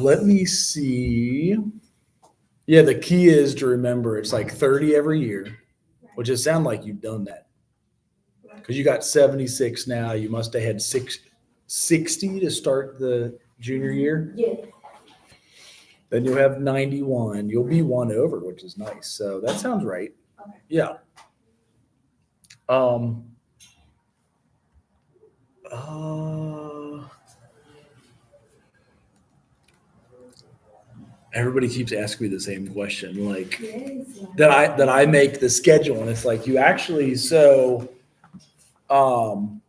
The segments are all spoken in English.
Let me see. Yeah, the key is to remember it's like 30 every year, which it sounds like you've done that. Because you got 76 now. You must have had 60 to start the junior year. Yeah. Then you'll have 91. You'll be one over, which is nice. So that sounds right. Okay. Yeah. Um, uh, everybody keeps asking me the same question, like Yes. that I make the schedule, and it's like you actually um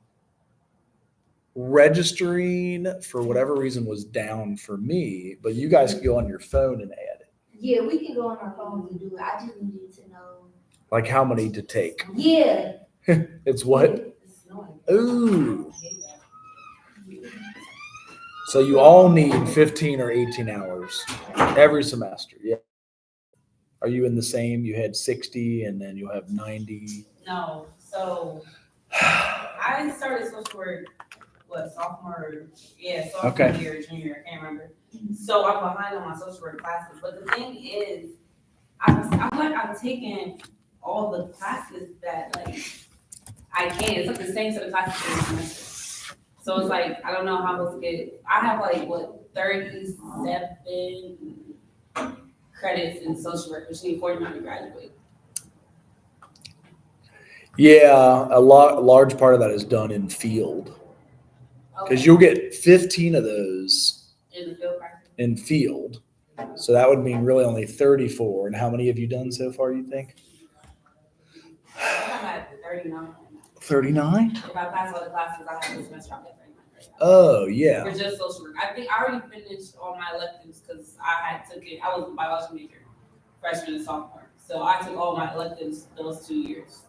registering for whatever reason was down for me, but you guys can go on your phone and add it. Yeah, we can go on our phones and do it. I just needed to know. Like how many to take. Yeah. It's what? It's annoying. Ooh. So you all need 15 or 18 hours every semester. Yeah. Are you in the same? You had 60 and then you'll have 90. No, so I started social work, sophomore Okay. year, junior, I can't remember. So I'm behind on my social work classes, but the thing is, I've taken all the classes that I can. It's like the same set of classes every semester. So it's like, I don't know how I'm supposed to get, I have 37 credits in social work, which need 49 to graduate. Yeah, a large part of that is done in field because you'll get 15 of those In the field practice. in field. So that would mean really only 34. And how many have you done so far, you think? I'm at 39. 39? If I pass all the classes I have this semester, I'm at 39 right now. Oh, yeah. For just social work. I think I already finished all my electives because I was a biology major, freshman and sophomore. So I took all my electives those 2 years.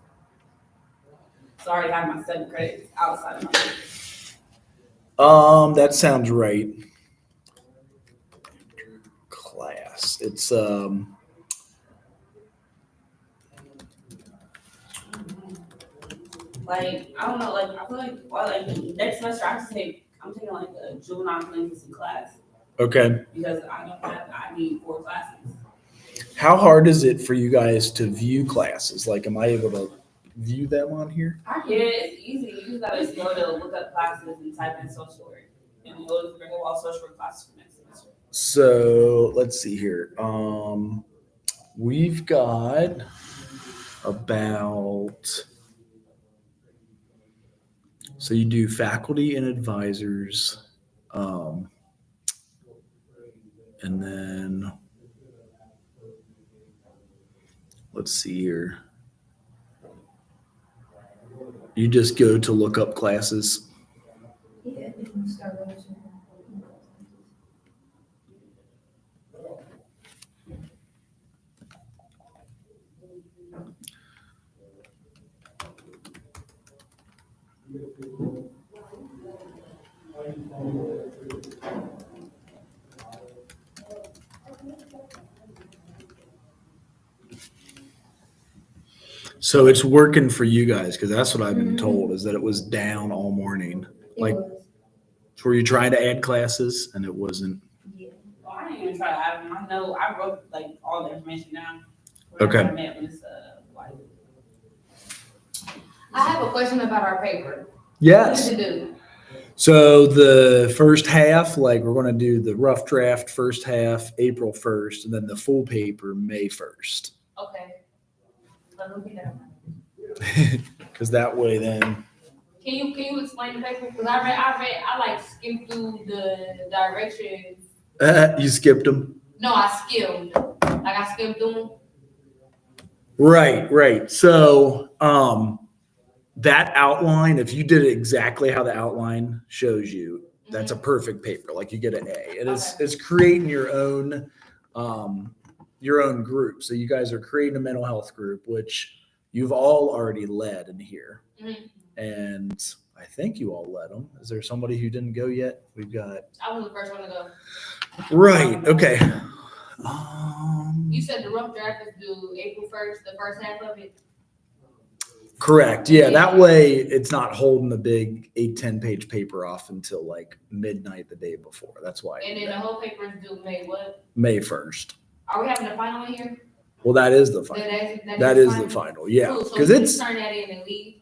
So I already have my 7 credits outside of my That sounds right. Class. It's I don't know, I feel next semester I'm taking a juvenile delinquency class okay. because I need 4 classes. How hard is it for you guys to view classes? Like, am I able to view them on here? Yeah, it's easy. You just gotta go to look up classes and type in social work, and it'll bring up all social work classes for next semester. So let's see here. We've got about, so you do faculty and advisors, and then let's see here. You just go to look up classes. Yeah, you can start registering. So it's working for you guys because that's what I've been told is that it was down all morning. Like, so were you trying to add classes and it wasn't? Yeah. Well, I didn't even try to add them. I know I wrote all the information down. Okay. I met with I have a question about our paper. Yes. What do you do? So the first half, like we're going to do the rough draft first half, April 1st, and then the full paper, May 1st. Okay. Let me get that. Because that way then. Can you explain the paper? Because I skimmed through the directions. You skipped them? No, I skimmed. I skimmed through them. Right. So that outline, if you did it exactly how the outline shows you, that's a perfect paper. Like you get an A. And it's creating your own group. So you guys are creating a mental health group, which you've all already led in here. Mm-hmm. And I think you all led them. Is there somebody who didn't go yet? We've got. I was the first one to go. Right. Okay. You said the rough draft is due April 1st, the first half of it? Correct. Yeah, that way it's not holding the big 8-10 page paper off until like midnight the day before. That's why. I And do then the that. whole paper is due May what? May 1st. Are we having the final in here? Well, that is the final. That is the final. Yeah, Cool, so because we can it's. turn that in and leave.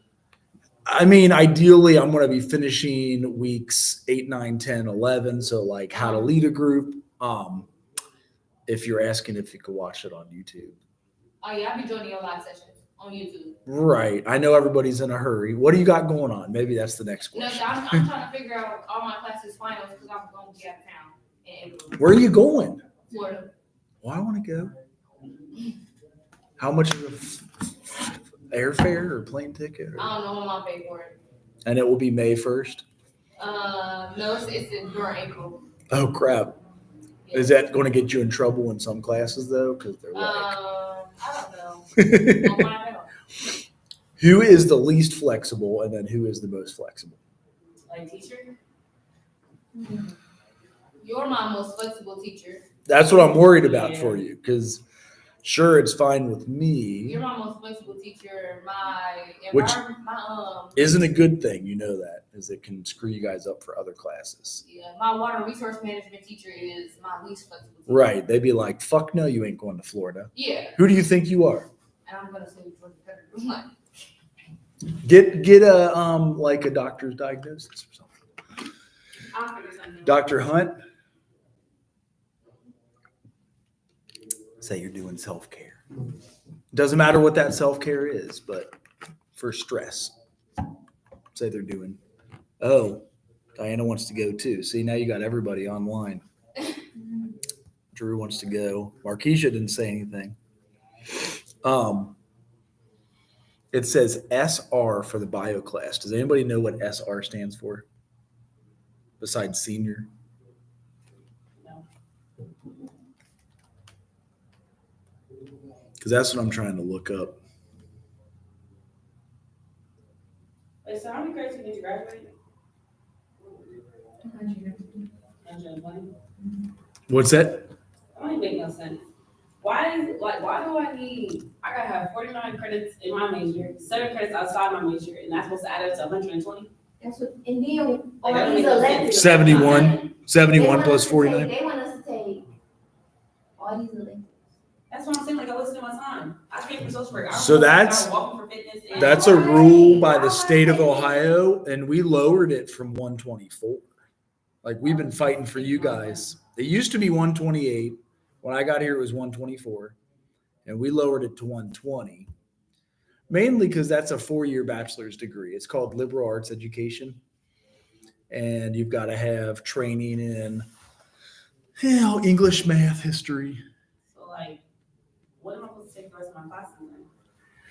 I mean, ideally, I'm going to be finishing weeks 8, 9, 10, 11. So like how to lead a group. If you're asking if you could watch it on YouTube. Oh yeah, I'll be joining your live sessions on YouTube. Right. I know everybody's in a hurry. What do you got going on? Maybe that's the next No, question. I'm trying to figure out all my classes finals because I'm going to be out of town in April. Where are you going? Florida. Well, I want to go. How much is airfare or plane ticket? I don't know when I pay for it. And it will be May 1st. No, it's during April. Oh, crap. Is that going to get you in trouble in some classes, though? Because they're like. I don't know. I'll find out. Who is the least flexible, and then who is the most flexible? Like teacher? You're my most flexible teacher. That's what I'm worried about for you, because sure, it's fine with me. You're my most flexible teacher. Which- My Isn't a good thing, you know that, is it can screw you guys up for other classes. yeah, my water resource management teacher is my least flexible teacher. Right. They'd be like, fuck no, you ain't going to Florida. Yeah, Who do you think you are? and I'm gonna say Georgia Petter. Get a like a doctor's diagnosis or something. I'll figure something out. Dr. Hunt, say you're doing self-care. Doesn't matter what that self-care is, but for stress, say they're doing, oh, Diana wants to go too. See, now you got everybody online. Drew wants to go. Markeisha didn't say anything. It says SR for the bio class. Does anybody know what SR stands for? Besides senior? No. Because that's what I'm trying to look up. Wait, so how many grades did you graduate? 120? What's that? That don't make no sense. Why do I gotta have 49 credits in my major, 7 credits outside my major, and that's supposed to add up to 120? That's what, and then Like, I all don't these make no electives. sense. 71. 71 They want plus us to 49. take- They want us to take all these electives. That's what I'm saying, like I wasted my time. I came from social work. I So was that's- walking for fitness. And That's a rule by the state of Ohio, and we lowered it from 124. Like we've been fighting for you guys. It used to be 128. When I got here, it was 124, and we lowered it to 120. Mainly because that's a 4-year bachelor's degree. It's called liberal arts education, and you've got to have training in, English, math, history. So like, what am I supposed to take the rest of my classes in?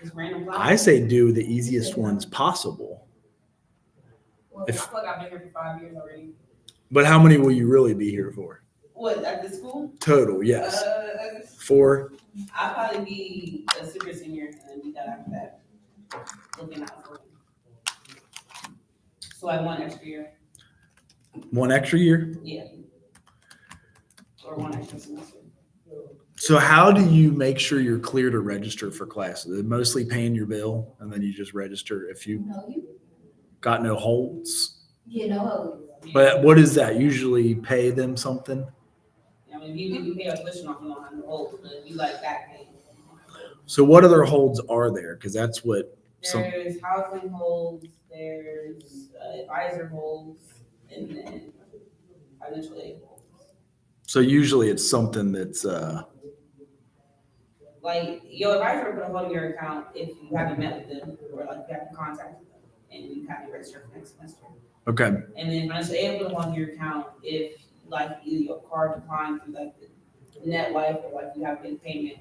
Just random classes? I say do the easiest ones possible. I if- feel like I've been here for 5 years already. But how many will you really be here for? What, at the school? Total, yes. 4. I'll probably be a super senior and then be done after that. Looking out for me. So I want extra year. 1 extra year. Yeah. Or 1 extra semester. So how do you make sure you're clear to register for classes? Is it mostly paying your bill and then you just register if you No, you, got no holds? you know, But what is that? Usually pay them something? I mean, if you pay your tuition off, you don't have no hold, but if you like that pay. So what other holds are there? Because that's what some, There's housing holds, there's advisor holds, and then financial aid holds. so usually it's something that's Like, your advisor will put a hold on your account if you haven't met with them, or like you haven't contacted them, and you haven't registered for next semester. okay. And then financial aid will put a hold on your account if like either your card declined through like the net life or like you have big payment.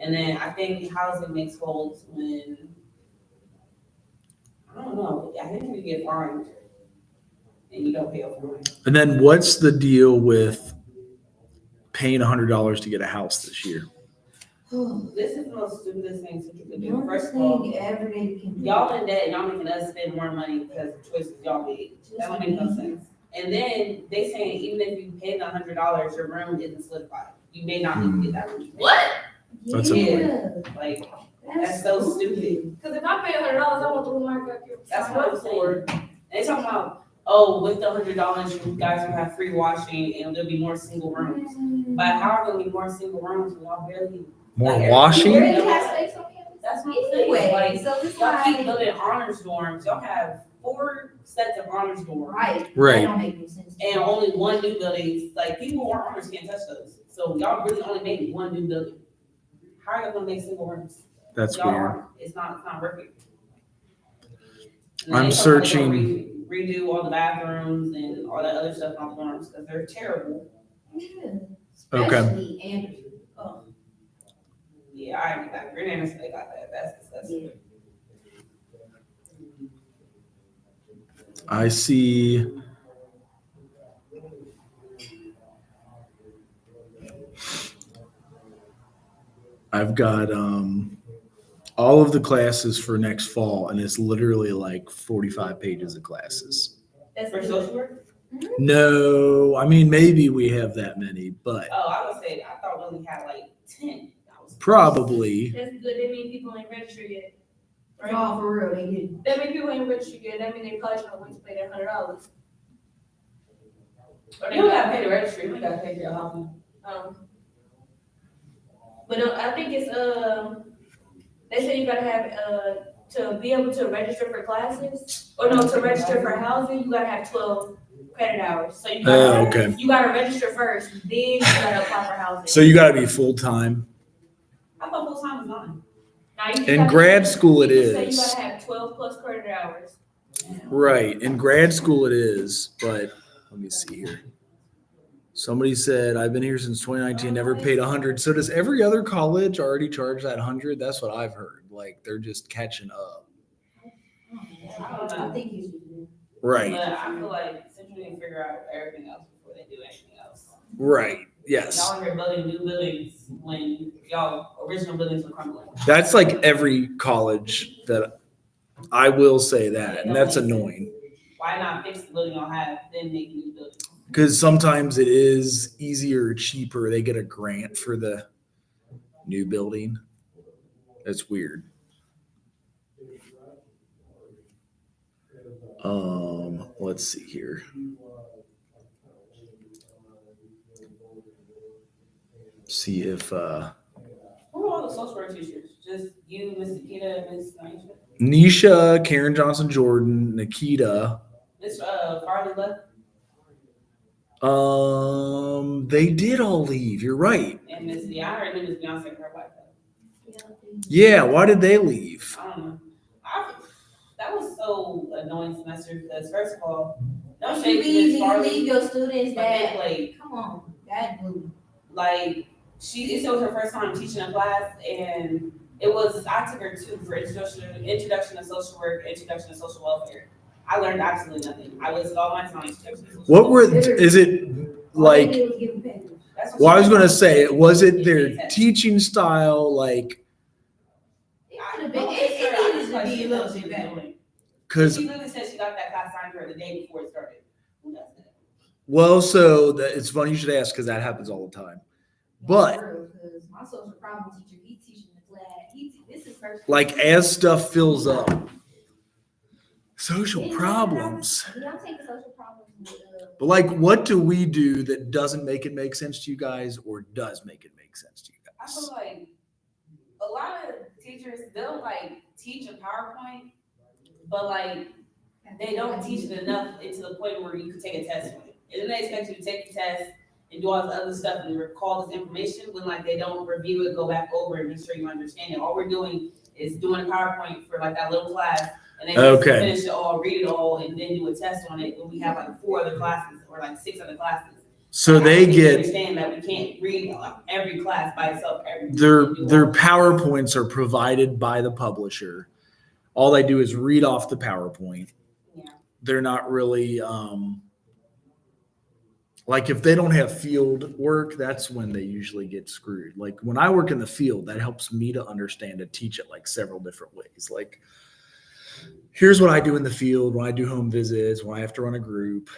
And then I think housing makes holds when, I don't know, I think you get fined and you don't pay a fine. And then what's the deal with paying $100 to get a house this year? This is the most stupidest thing that you can do. the First of all, thing every day you can do. y'all in debt and y'all making us spend more money because of choices y'all made. That don't make no sense. And then they saying even if you pay the $100, your room isn't solidified. You may not even get that room. What? That's Yeah. Like, That's so stupid. Cause if I pay $100, I want the room I got. That's what I'm saying. They talking about, oh, with the $100, you guys will have free washing and there'll be more single rooms. But how are there gonna be more single rooms when y'all barely? More like, washing? You already have space on campus. That's what I'm saying. Anyway, Like, so it's y'all keep like, building honors dorms. Y'all have 4 sets of honors dorms. right. Right. That don't make any sense. And only 1 new building. Like, people who aren't honors can't touch those. So y'all really only made 1 new building. How are y'all gonna make single rooms? That's Y'all weird. aren't. It's not working. And I'm they talking about searching- they gonna redo all the bathrooms and all that other stuff on the dorms because they're terrible. Yeah. Okay. Especially Anderson. Oh, Yeah, I agree. That Green Anderson, they got that. That's disgusting. yeah. I see. I've got all of the classes for next fall, and it's literally like 45 pages of classes. That's For good. social work? No, I mean maybe we have that many, but Oh, I would say, I thought we only had like 10. That was probably. That's good. That means people ain't registered yet. Right? Oh, for real, they did. That means people ain't registered yet. That means they probably trying to wait to pay that $100. You don't gotta pay the registry, you gotta pay for your housing. But I think it's they say you gotta have to be able to register for classes, or no, to register for housing, you gotta have 12 credit hours. So you gotta, Okay. you gotta register first, then you gotta apply for housing. So you got to be full time. I thought full time was 9. Now, you just In gotta- grad school it you just say is. You gotta have 12 plus credit hours. Right. In grad school it is, but let me see here. Somebody said, I've been here since 2019, never paid 100. So does every other college already charge that 100? That's what I've heard. Like they're just catching up. I don't know. I think you should do. Right. But I feel like Central didn't figure out everything else before they do anything else. Right. Yes. Y'all are here building new buildings when y'all original buildings were crumbling. That's like every college that I will say that. And that's annoying Why not fix the building y'all have, then make new buildings? because sometimes it is easier or cheaper. They get a grant for the new building. That's weird. Let's see here. See if Who are all the social work teachers? Just you, Miss Nikita, and Miss Nisha? Nisha, Karen Johnson Jordan, Nikita. Miss Farley left, They did all leave. You're right. and Miss I heard Miss Beyonce her wife. Yeah, why did they leave? I don't know. That was so annoying semester because first of all, no You shade to leave, Miss you Farley, leave your students but they that, played. come on, that blew. Like it was her first time teaching a class, and it was I took her for introduction to social work, introduction to social welfare. I learned absolutely nothing. I wasted all my time. Introduction to social What were, welfare. is it All they like, did was give them papers. That's what well, I she was going to did. say, was it their Yeah. teaching style? Like, It could have been, it needed to be a little bit better. cause, She literally said she got that class signed for her the day before it started. Who does that? well, so that it's funny you should ask because that happens all the time. But Because my social problem teacher, he teaching the class, this is first. like as stuff fills up, social problems. Yeah, I'm taking social problems with, But like, what do we do that doesn't make it make sense to you guys or does make it make sense to you I guys? feel like a lot of teachers, they'll like teach a PowerPoint, but like they don't teach it enough into the point where you can take a test on it. And then they expect you to take the test and do all this other stuff and recall this information when like they don't review it, go back over and make sure you understand it. All we're doing is doing a PowerPoint for like that little class and then just Okay. finish it all, read it all, and then do a test on it when we have like 4 other classes or like 6 other classes. So I they think get understand that we can't read every class by itself. their PowerPoints are provided by the publisher. All they do is read off the PowerPoint. Yeah. They're not really like if they don't have field work, that's when they usually get screwed. Like when I work in the field, that helps me to understand and teach it like several different ways. Like here's what I do in the field when I do home visits, when I have to run a group,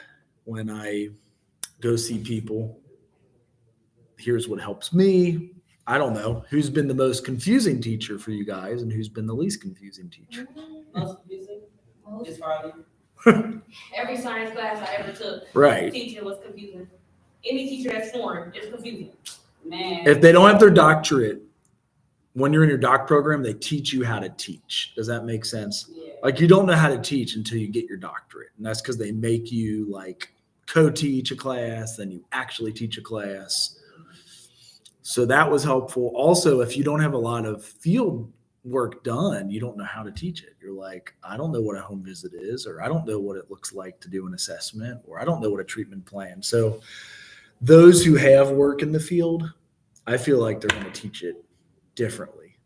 when I go see people. Here's what helps me. I don't know who's been the most confusing teacher for you guys and who's been the least confusing teacher. Most confusing is Farley. Every science class I ever took, Right. teacher was confusing. Any teacher that's foreign is confusing. Man. If they don't have their doctorate, when you're in your doc program, they teach you how to teach. Does that make sense? Yeah. Like you don't know how to teach until you get your doctorate. And that's because they make you like co-teach a class, then you actually teach a class. So that was helpful. Also, if you don't have a lot of field work done, you don't know how to teach it. You're like, I don't know what a home visit is, or I don't know what it looks like to do an assessment, or I don't know what a treatment plan. So those who have work in the field, I feel like they're going to teach it differently,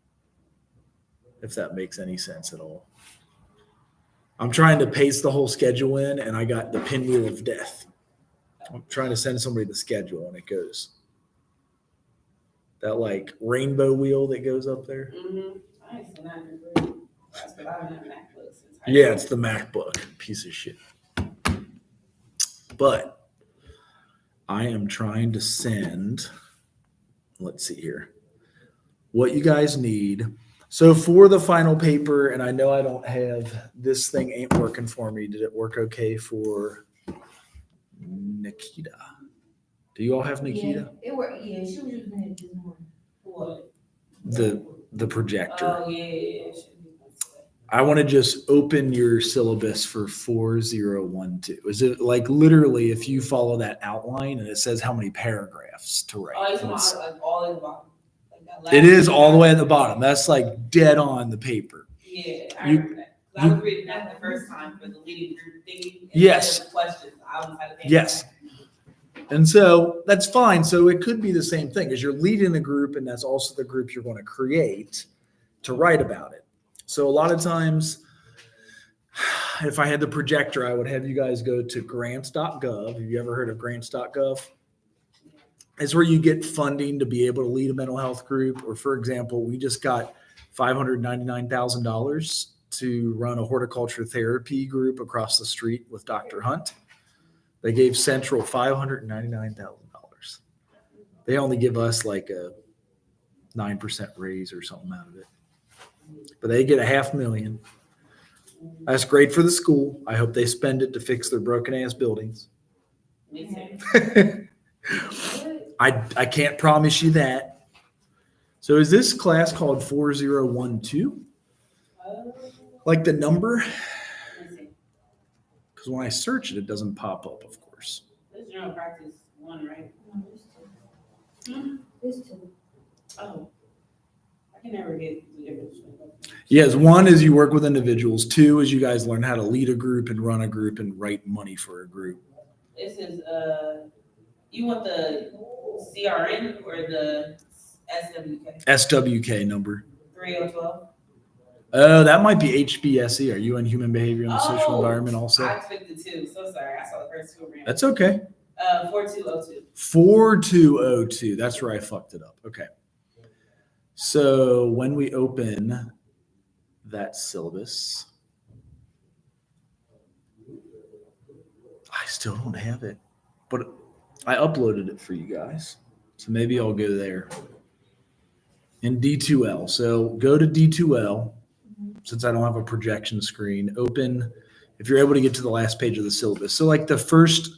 if that makes any sense at all. I'm trying to paste the whole schedule in, and I got the pinwheel of death. I'm trying to send somebody the schedule, and it goes that like rainbow wheel that goes up there. Mm-hmm. I ain't seen that in a very- That's what I've been MacBook since. high Yeah, school. it's the MacBook, piece of shit. But I am trying to send, let's see here, what you guys need. So for the final paper, and I know I don't have, this thing ain't working for me. Did it work okay for Nikita? Do you all have Nikita? Yeah, it worked. Yeah, she was using it this morning. What? The projector. Oh, yeah. I want to just open your syllabus for 4012. Is it like literally if you follow that outline and it says how many paragraphs to write? Oh, it's And it's- like all in the bottom. Like that last it is all the way at the paragraph. bottom. That's like dead on the paper. Yeah, I You- remember that. 'Cause I was reading that the first time for the leading group thingy. and Yes. then the questions. I was had to think Yes. back. And so that's fine. So it could be the same thing as you're leading a group, and that's also the group you're going to create to write about it. So a lot of times, if I had the projector, I would have you guys go to grants.gov. Have you ever heard of grants.gov? It's where you get funding to be able to lead a mental health group. Or for example, we just got $599,000 to run a horticulture therapy group across the street with Dr. Hunt. They gave Central $599,000. They only give us like a 9% raise or something out of it. But they get $500,000. That's great for the school. I hope they spend it to fix their broken ass buildings. Me too. I can't promise you that. So is this class called 4012? Like the number? Let me see. Because when I search it, it doesn't pop up, of course. This is general practice 1, right? No, there's two. Oh. I can never get the difference between both. Yes, one is you work with individuals. Two is you guys learn how to lead a group and run a group and write money for a group. This is, you want the CRN or the SWK? SWK number. 3012? Oh, that might be HBSE. Are you in human behavior and social environment also? I clicked the 2, so sorry. I saw the first 2 around. That's okay. 4202. 4202. That's where I fucked it up. Okay. So when we open that syllabus, I still don't have it, but I uploaded it for you guys. So maybe I'll go there in D2L. So go to D2L. Since I don't have a projection screen, open, if you're able to get to the last page of the syllabus. So like the first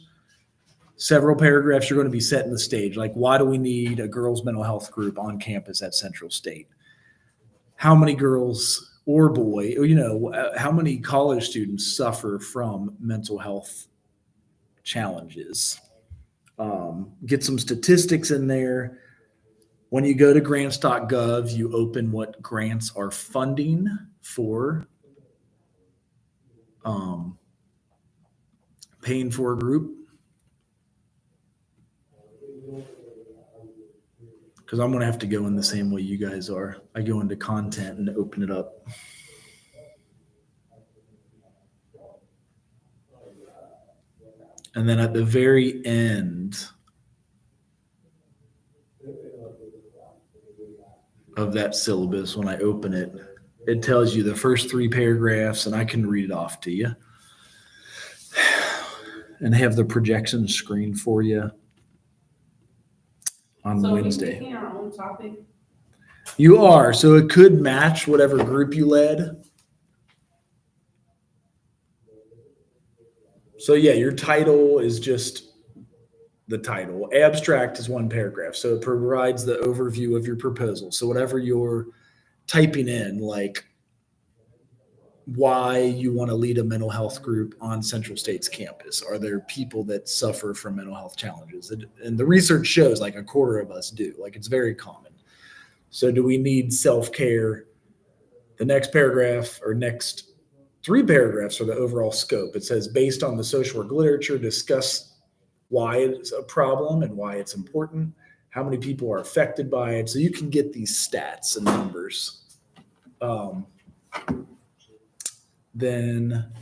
several paragraphs, you're going to be setting the stage. Like, why do we need a girls' mental health group on campus at Central State? How many girls or boy, or, how many college students suffer from mental health challenges? Get some statistics in there. When you go to grants.gov, you open what grants are funding for paying for a group. Because I'm going to have to go in the same way you guys are. I go into content and open it up. And then at the very end of that syllabus, when I open it, it tells you the first 3 paragraphs, and I can read it off to you and have the projection screen for you. on So Wednesday. we picking our own topic? You are, so it could match whatever group you led. So yeah, your title is just the title. Abstract is one paragraph, so it provides the overview of your proposal. So whatever you're typing in, like why you want to lead a mental health group on Central State's campus. Are there people that suffer from mental health challenges? And the research shows like a quarter of us do. Like it's very common. So do we need self-care? The next paragraph or next 3 paragraphs are the overall scope. It says, based on the social work literature, discuss why it's a problem and why it's important, how many people are affected by it. So you can get these stats and numbers. Then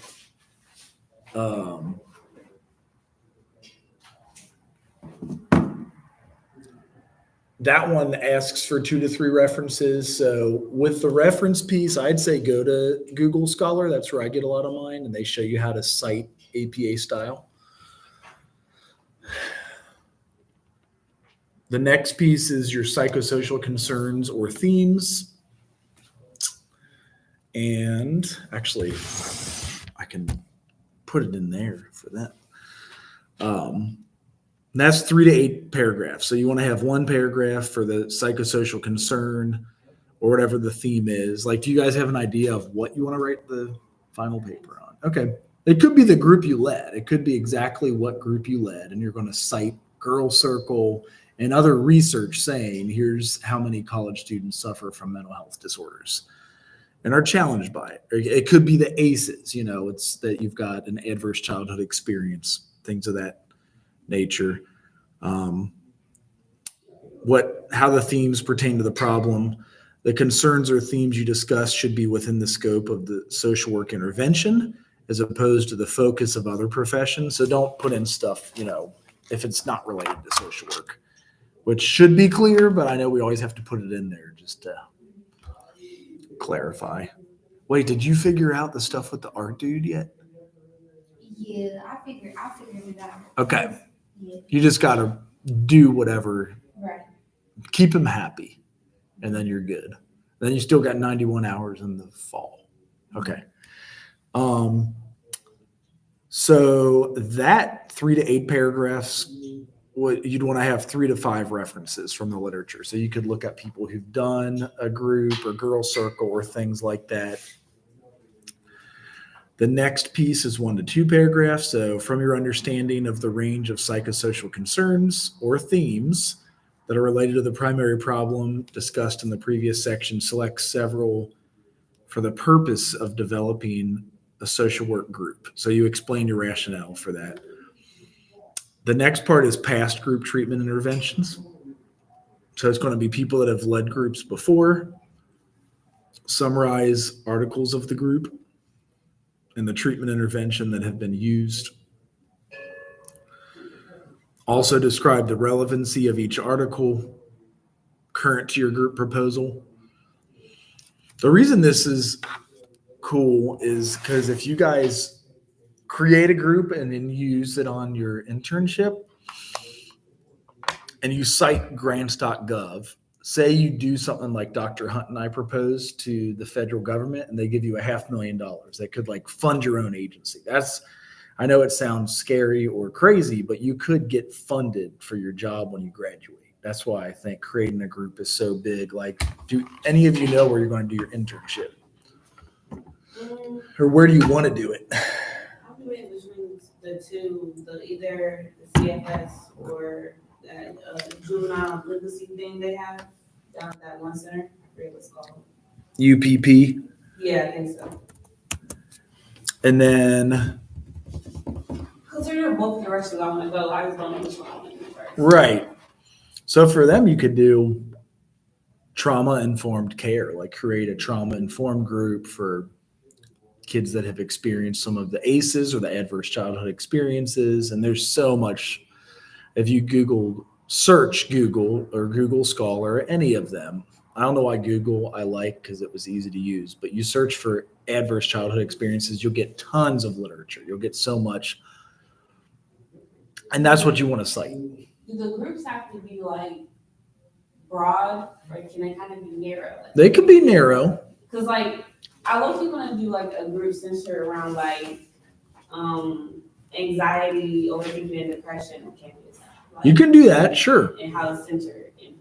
that one asks for 2 to 3 references. So with the reference piece, I'd say go to Google Scholar. That's where I get a lot of mine, and they show you how to cite APA style. The next piece is your psychosocial concerns or themes. And actually, I can put it in there for that. And that's 3 to 8 paragraphs. So you want to have 1 paragraph for the psychosocial concern or whatever the theme is. Like, do you guys have an idea of what you want to write the final paper on? Okay. It could be the group you led. It could be exactly what group you led. And you're going to cite Girl Circle and other research saying, here's how many college students suffer from mental health disorders and are challenged by it. It could be the ACEs, it's that you've got an adverse childhood experience, things of that nature. How the themes pertain to the problem. The concerns or themes you discuss should be within the scope of the social work intervention as opposed to the focus of other professions. So don't put in stuff, if it's not related to social work, which should be clear, but I know we always have to put it in there just to clarify. Wait, did you figure out the stuff with the art dude yet? Yeah, I figured it out. Okay. Yeah, You just got to do whatever, right. keep him happy, and then you're good. Then you still got 91 hours in the fall. Okay. So that 3 to 8 paragraphs, you'd want to have 3 to 5 references from the literature. So you could look at people who've done a group or Girl Circle or things like that. The next piece is 1 to 2 paragraphs. So from your understanding of the range of psychosocial concerns or themes that are related to the primary problem discussed in the previous section, select several for the purpose of developing a social work group. So you explain your rationale for that. The next part is past group treatment interventions. So it's going to be people that have led groups before. Summarize articles of the group and the treatment intervention that have been used. Also describe the relevancy of each article current to your group proposal. The reason this is cool is because if you guys create a group and then use it on your internship and you cite grants.gov, say you do something like Dr. Hunt and I proposed to the federal government and they give you $500,000. They could fund your own agency. I know it sounds scary or crazy, but you could get funded for your job when you graduate. That's why I think creating a group is so big. Do any of you know where you're going to do your internship? Or where do you want to do it? I'm doing between the two, either the CFS or that juvenile literacy thing they have down at that one center. I forget what it's called. UPP. Yeah, I think so. And then, Because they're both directions I want to go. I just don't know which one I want to do first. right. So for them, you could do trauma-informed care, create a trauma-informed group for kids that have experienced some of the ACEs or the adverse childhood experiences. And there's so much. If you search Google or Google Scholar, or any of them, I don't know why Google I like because it was easy to use, but you search for adverse childhood experiences, you'll get tons of literature. You'll get so much. And that's what you want to cite. Do the groups have to be broad or can they kind of be narrow? They could be narrow. Cause like, I low-key wanna do like a group centered around like, anxiety, overthinking and depression on campus. Like, You can do that, sure. and how it's centered in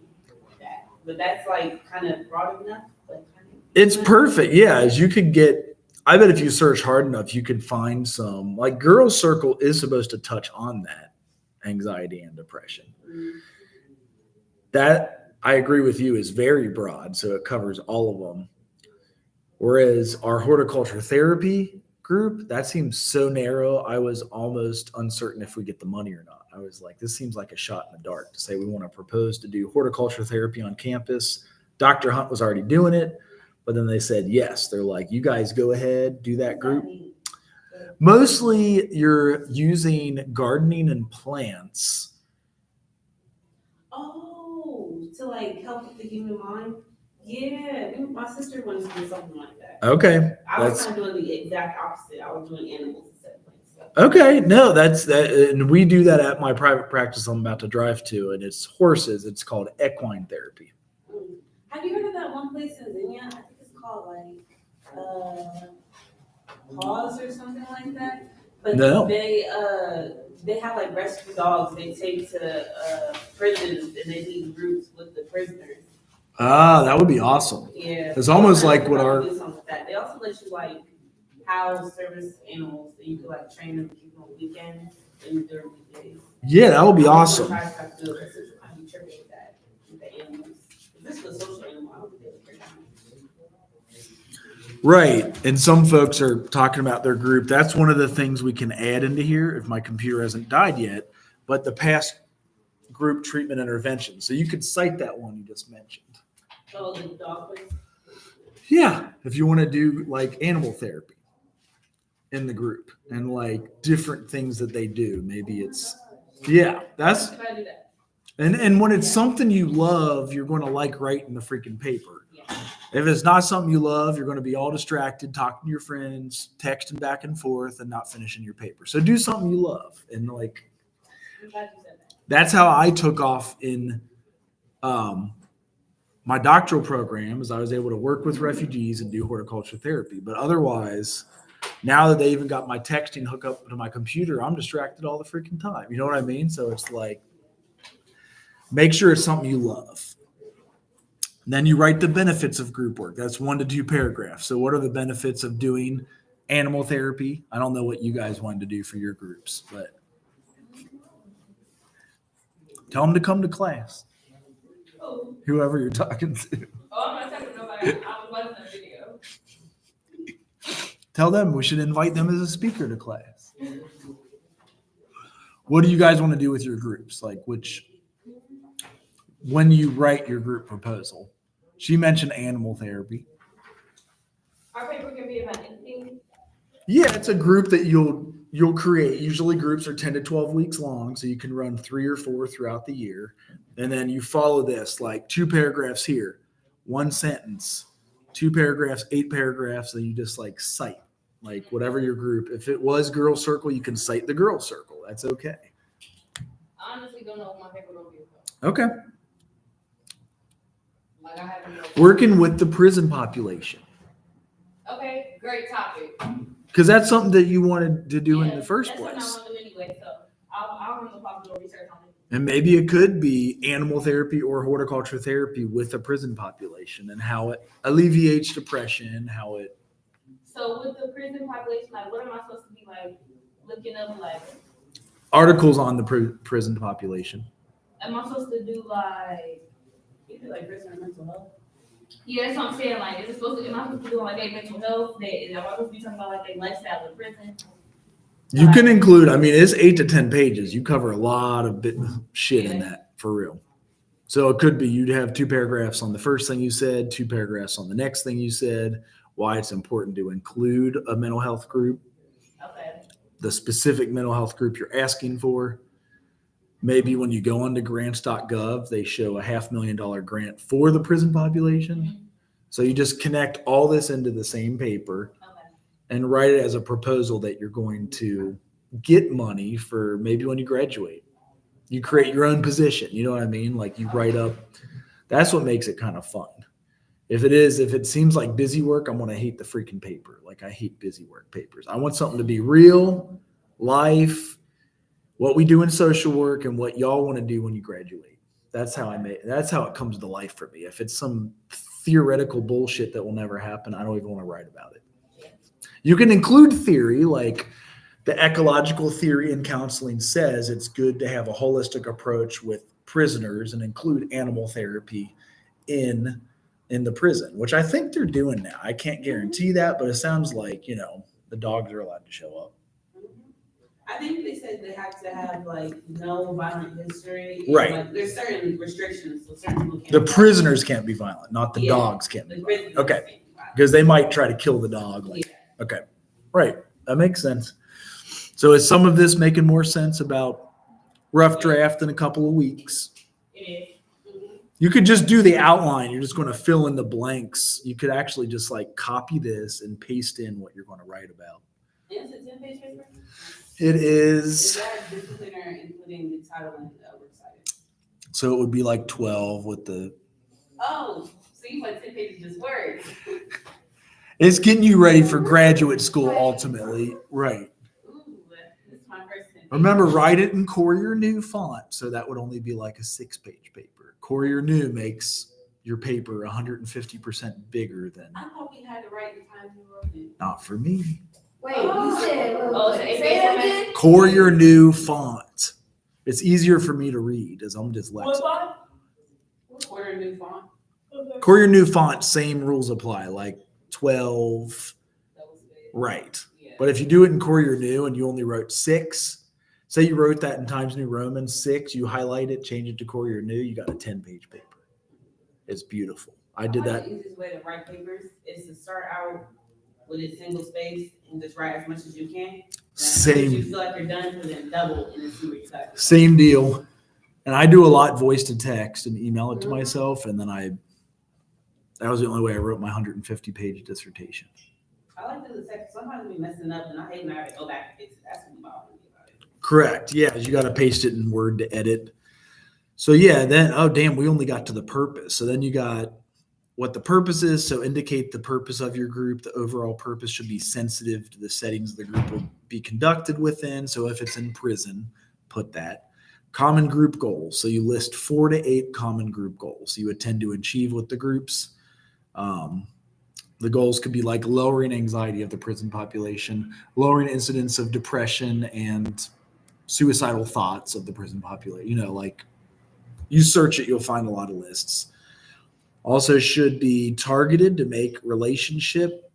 that. But that's like kind of broad enough, but kind of. It's perfect. Yeah, as you could get, I bet if you search hard enough, you could find some, like Girls Circle is supposed to touch on that anxiety and depression. Mm. That, I agree with you, is very broad, so it covers all of them. Whereas our horticulture therapy group, that seems so narrow, I was almost uncertain if we get the money or not. I was like, this seems like a shot in the dark to say we want to propose to do horticulture therapy on campus. Dr. Hunt was already doing it, but then they said yes. They're like, you guys go ahead, do that group. Mostly you're using gardening and plants. Oh, to like help with the human mind? Yeah, my sister wanted to do something like that. Okay. I was That's kind of doing the exact opposite. I was doing animals instead of plants. okay. No, that's that. And we do that at my private practice I'm about to drive to, and it's horses. It's called equine therapy. Have you heard of that one place in Xenia? I think it's called Paws or something like that. But No. they have like rescue dogs they take to prisons and they lead groups with the prisoners. Ah, that would be awesome. Yeah. It's almost like what our- Do something like that. They also let you like house service animals and you could like train them to keep them on weekends and during weekdays. Yeah, that would be I awesome. try to do it. It's kind of tricky with that with the animals. This is a social animal. I don't think they would break down. Right. And some folks are talking about their group. That's one of the things we can add into here if my computer hasn't died yet. But the past group treatment intervention. So you could cite that one you just mentioned. Oh, the dog place? Yeah. If you want to do like animal therapy in the group and like different things that they do. Maybe it's, yeah, that's, If I do that. and when it's something you love, you're going to like writing the freaking paper. Yeah. If it's not something you love, you're going to be all distracted, talking to your friends, texting back and forth, and not finishing your paper. So do something you love. And like, I'm glad you said that. that's how I took off in my doctoral program, is I was able to work with refugees and do horticulture therapy. But otherwise, now that they even got my texting hooked up to my computer, I'm distracted all the freaking time. You know what I mean? So it's like, make sure it's something you love. And then you write the benefits of group work. That's 1 to 2 paragraphs. So what are the benefits of doing animal therapy? I don't know what you guys wanted to do for your groups, but tell them to come to class. Oh, Whoever you're talking to. I'm not talking to nobody. I was watching the video. Tell them we should invite them as a speaker to class. What do you guys want to do with your groups? Like when you write your group proposal? She mentioned animal therapy. Our paper can be about anything. Yeah, it's a group that you'll create. Usually groups are 10 to 12 weeks long, so you can run 3 or 4 throughout the year. And then you follow this, like 2 paragraphs here, 1 sentence, 2 paragraphs, 8 paragraphs, and you just like cite, like whatever your group. If it was Girls Circle, you can cite the Girls Circle. That's okay. I honestly don't know what my paper will be about. Okay. Like I haven't. Working with the prison population, Okay, great topic. because that's something that you wanted to do in Yeah, the first that's place. That's what I want to do anyway, so I'll run the popular research on it. And maybe it could be animal therapy or horticulture therapy with the prison population and how it alleviates depression, how it. So with the prison population, like what am I supposed to be like looking up? Like, Articles on the prison population. am I supposed to do like? You do like prison and mental health. Yeah, that's what I'm saying. Like, is it supposed to? Am I supposed to do like their mental health? Am I supposed to be talking about like their lifestyle in prison? You can include, I mean, it's 8 to 10 pages. You cover a lot of shit in that, for real. So it could be you'd have 2 paragraphs on the first thing you said, 2 paragraphs on the next thing you said, why it's important to include a mental health group, Okay. the specific mental health group you're asking for. Maybe when you go onto grants.gov, they show a $500,000 grant for the prison population. Mhm. So you just connect all this into the same paper Okay. and write it as a proposal that you're going to get money for maybe when you graduate. You create your own position. You know what I mean? Like you write up That's what makes it kind of fun. If it seems like busy work, I'm going to hate the freaking paper. Like I hate busy work papers. I want something to be real, life, what we do in social work and what y'all want to do when you graduate. That's how it comes to life for me. If it's some theoretical bullshit that will never happen, I don't even want to write about it. You can include theory, like the ecological theory in counseling says it's good to have a holistic approach with prisoners and include animal therapy in the prison, which I think they're doing now. I can't guarantee that, but it sounds like, the dogs are allowed to show up. I think they said they have to have like no violent history. Right. Like, there's certain restrictions, so certain people can't. The prisoners can't be violent, not the dogs can't be The violent. prisoners Okay. can't be violent. Because they might try to kill the dog. Like, Yeah. okay. Right. That makes sense. So is some of this making more sense about rough draft in a couple of weeks? It is. You could just do the outline. You're just going to fill in the blanks. You could actually just like copy this and paste in what you're going to write about. Is it 10-page paper? It Is is. that discipline or including the title and work cited? So it would be like 12 with the. Oh, so you want 10 pages just words? It's getting you ready for graduate school ultimately. Right. Ooh, this is my first 10 pages. Remember, write it in Courier New font. So that would only be like a 6-page paper. Courier New makes your paper 150% bigger than. I thought we had to write the Times New Roman. Not for me. Wait, you said, Oh, so say that again? Courier New font. It's easier for me to read as I'm dyslexic. Order a new font. Courier New font, same rules apply, like 12. That was big. Right. Yeah. But if you do it in Courier New and you only wrote 6, say you wrote that in Times New Roman 6, you highlight it, change it to Courier New, you got a 10-page paper. It's beautiful. I did that. The easiest way to write papers is to start out with a single space and just write as much as you can. Same. You feel like you're done, so then double and then see where you got. Same deal. And I do a lot voice to text and email it to myself. And then that was the only way I wrote my 150-page dissertation. I like the text. Sometimes we messing up, and I hate when I have to go back and fix it. That's what bothers me about it. Correct. Yeah. You got to paste it in Word to edit. So yeah, then, oh damn, we only got to the purpose. So then you got what the purpose is. So indicate the purpose of your group. The overall purpose should be sensitive to the settings the group will be conducted within. So if it's in prison, put that. Common group goals. So you list 4 to 8 common group goals you intend to achieve with the groups. The goals could be like lowering anxiety of the prison population, lowering incidence of depression and suicidal thoughts of the prison population. Like you search it, you'll find a lot of lists. Also should be targeted to make relationship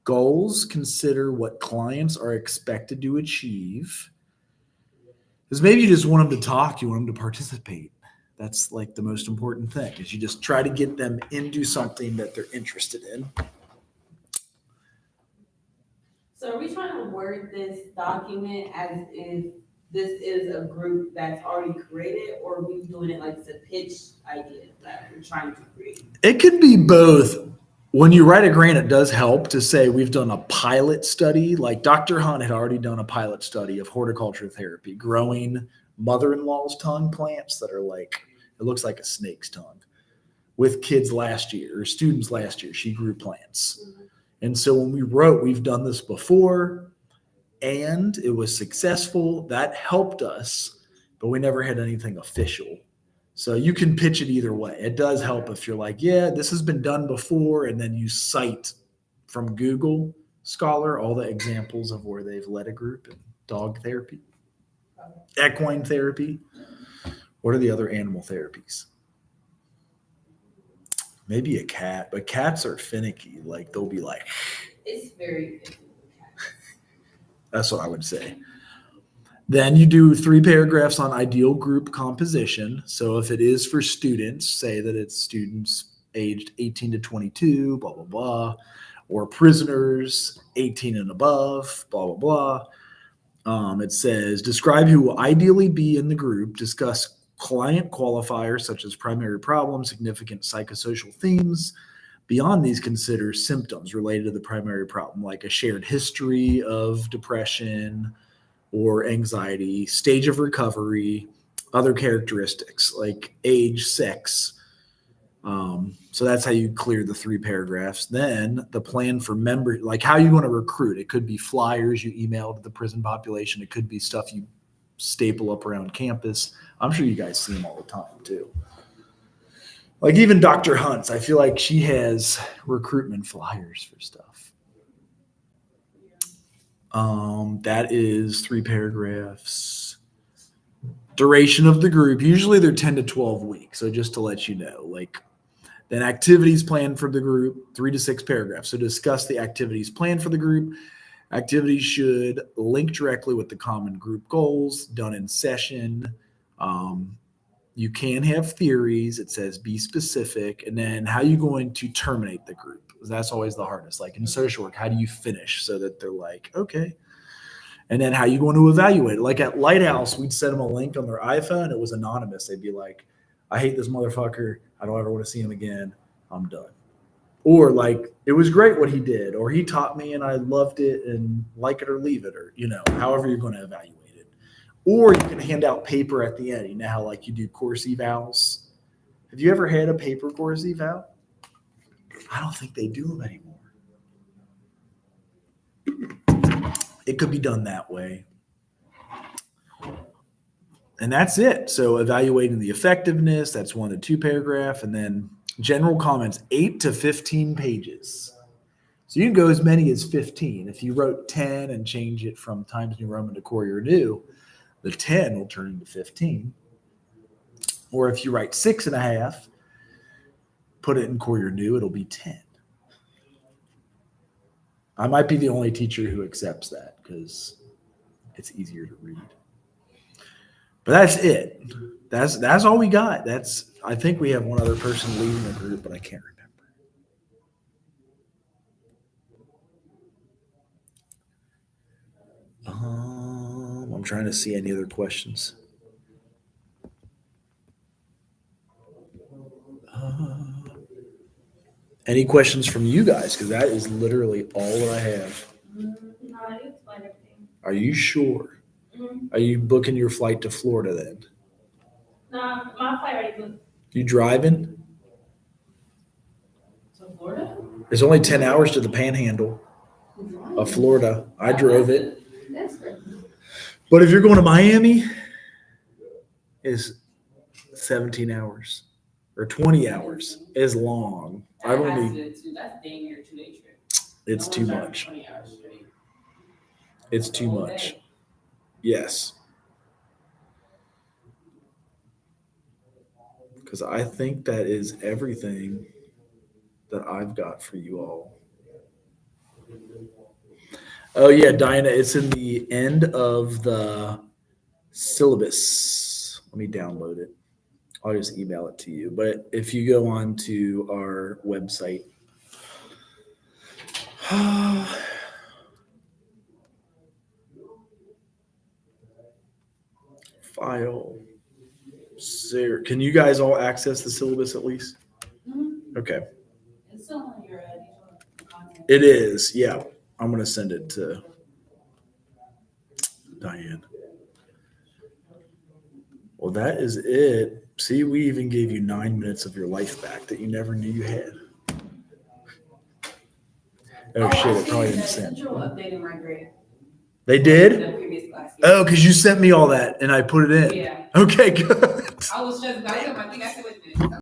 goals. Consider what clients are expected to achieve. Because maybe you just want them to talk, you want them to participate. That's like the most important thing, is you just try to get them into something that they're interested in. So are we trying to word this document as if this is a group that's already created, or are we doing it like it's a pitch idea that we're trying to create? It could be both. When you write a grant, it does help to say we've done a pilot study. Like Dr. Hunt had already done a pilot study of horticulture therapy, growing mother-in-law's tongue plants that are like, it looks like a snake's tongue, with kids last year, or students last year. She grew plants. Mm-hmm. And so when we wrote, we've done this before, and it was successful. That helped us, but we never had anything official. So you can pitch it either way. It does help if you're like, yeah, this has been done before, and then you cite from Google Scholar all the examples of where they've led a group in dog therapy, equine therapy. What are the other animal therapies? Maybe a cat, but cats are finicky. Like they'll be like, It's very. that's what I would say. Then you do 3 paragraphs on ideal group composition. So if it is for students, say that it's students aged 18 to 22, blah, blah, blah, or prisoners 18 and above, blah, blah, blah. It says, describe who will ideally be in the group, discuss client qualifiers such as primary problems, significant psychosocial themes. Beyond these, consider symptoms related to the primary problem, like a shared history of depression or anxiety, stage of recovery, other characteristics like age, sex, So that's how you clear the 3 paragraphs. Then the plan for member, like how you want to recruit. It could be flyers you email to the prison population. It could be stuff you staple up around campus. I'm sure you guys see them all the time too. Like even Dr. Hunt's, I feel like she has recruitment flyers for stuff. That is 3 paragraphs. Duration of the group. Usually they're 10 to 12 weeks. So just to let you know, like then activities planned for the group, 3 to 6 paragraphs. So discuss the activities planned for the group. Activities should link directly with the common group goals done in session. You can have theories. It says be specific. And then how you going to terminate the group? That's always the hardest. Like in social work, how do you finish so that they're like, okay. And then how you going to evaluate it? Like at Lighthouse, we'd send them a link on their iPhone. It was anonymous. They'd be like, I hate this motherfucker. I don't ever want to see him again. I'm done. Or like, it was great what he did, or he taught me and I loved it and like it or leave it, or, however you're going to evaluate it. Or you can hand out paper at the end. You know how like you do course evals? Have you ever had a paper course eval? I don't think they do them anymore. It could be done that way. And that's it. So evaluating the effectiveness, that's 1 to 2 paragraph. And then general comments, 8 to 15 pages. So you can go as many as 15. If you wrote 10 and change it from Times New Roman to Courier New, the 10 will turn into 15. Or if you write 6.5, put it in Courier New, it'll be 10. I might be the only teacher who accepts that because it's easier to read. But that's it. That's all we got. I think we have one other person leading the group, but I can't remember. I'm trying to see any other questions. Any questions from you guys? Because that is literally all that I have. No, I explained everything. Are you sure? Are you booking your flight to Florida then? No, my flight already booked. You driving? To Florida? It's only 10 hours to the Panhandle of Florida. I drove it. That's great. But if you're going to Miami, it's 17 hours or 20 hours. It's long. That's dang near 2-day trip. It's too much. 20 hours straight. It's too All much. day. Yes. Because I think that is everything that I've got for you all. Oh, yeah, Diana, it's in the end of the syllabus. Let me download it. I'll just email it to you. But if you go on to our website, file, can you guys all access the syllabus at least? Mhm. Okay. It's still on your digital content. It is, yeah. I'm going to send it to Diane. Well, that is it. See, we even gave you 9 minutes of your life back that you never knew you had. Oh, shit, it probably didn't send. Central updated my grade. They did? The previous class. Oh, because you sent me all that and I put it in. Yeah. Okay, good. I was just, I think I said